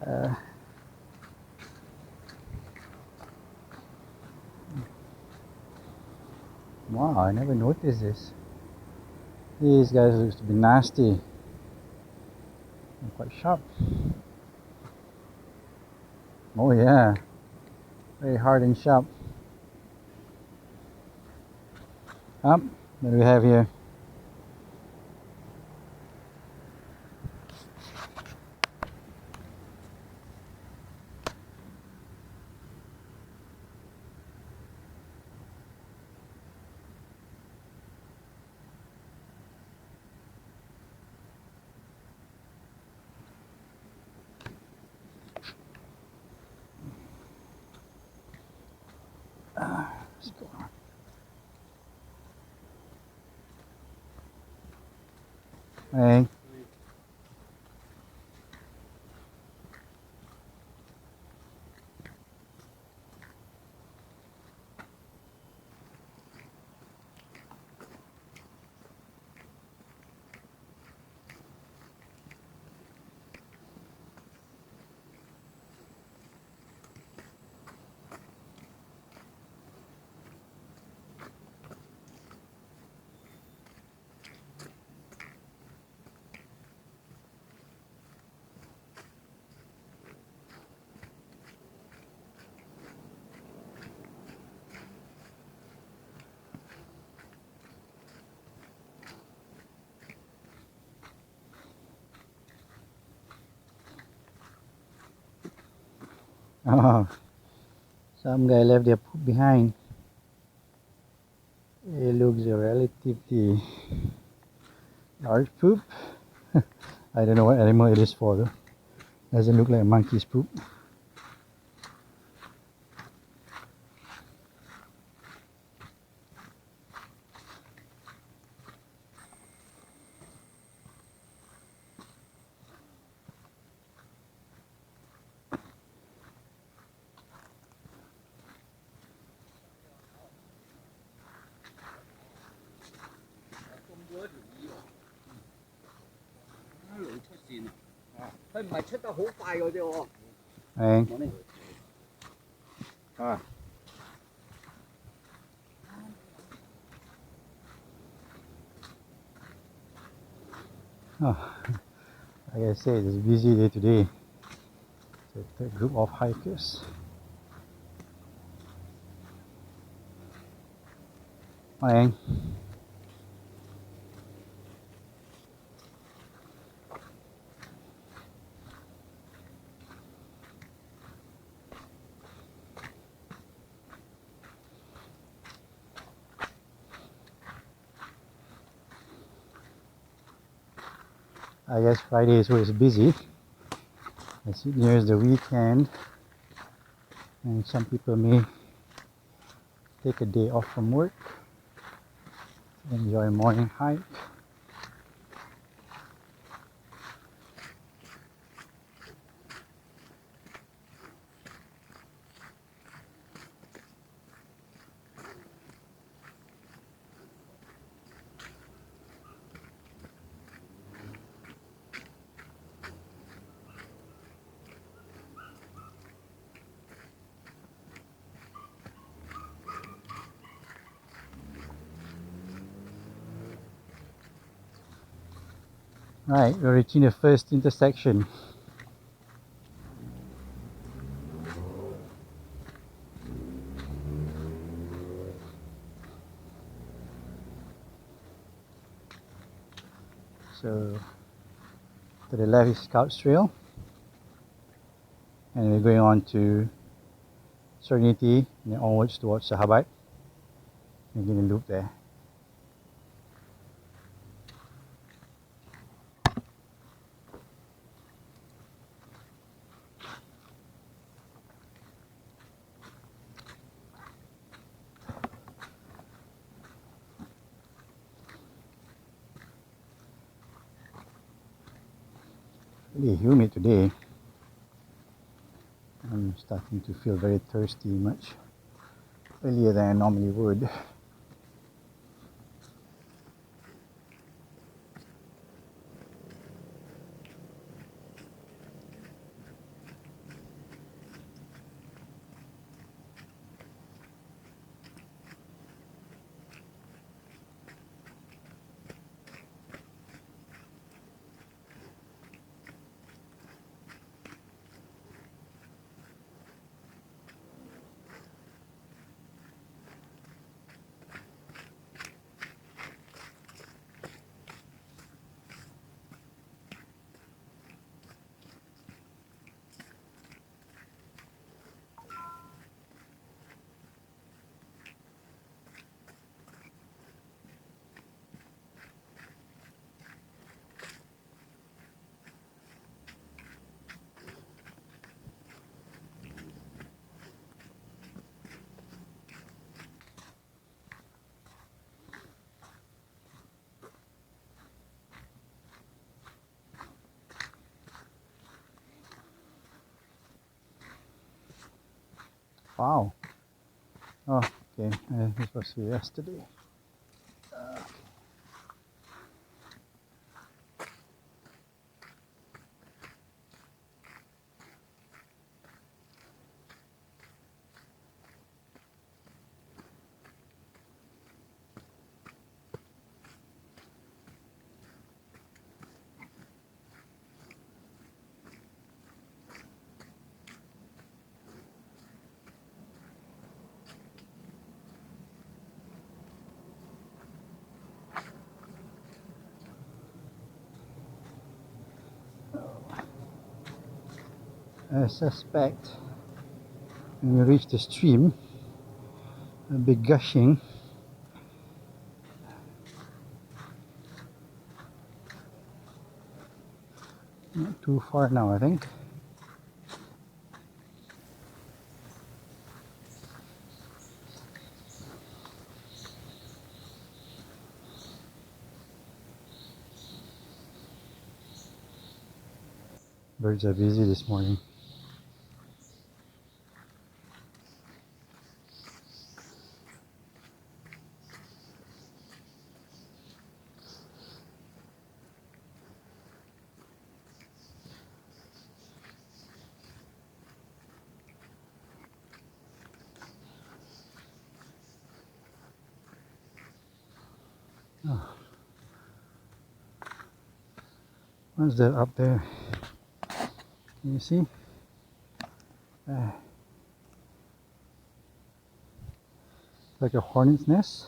Uh, wow, I never noticed this. These guys used to be nasty and quite sharp. Oh yeah, very hard and sharp. What do we have here? Let's go on. Hey. Oh, some guy left their poop behind. It looks a relatively large poop. I don't know what animal it is for though. Doesn't look like a monkey's poop. Hey. Ah. Oh, like I said, it's a busy day today. It's a group of hikers. Morning. I guess Friday is always busy as it nears the weekend, and some people may take a day off from work, enjoy a morning hike. Right, we're reaching the first intersection. So to the left is Scouts Trail, and we're going on to Serenity and then onwards towards Sahabat. Making a loop there. Really humid today. I'm starting to feel very thirsty much earlier than I normally would. Wow. Oh, okay. This was here yesterday. I suspect when you reach the stream, a big gushing. Not too far now, I think. Birds are busy this morning. Oh, what's that up there? Can you see? Like a hornet's nest.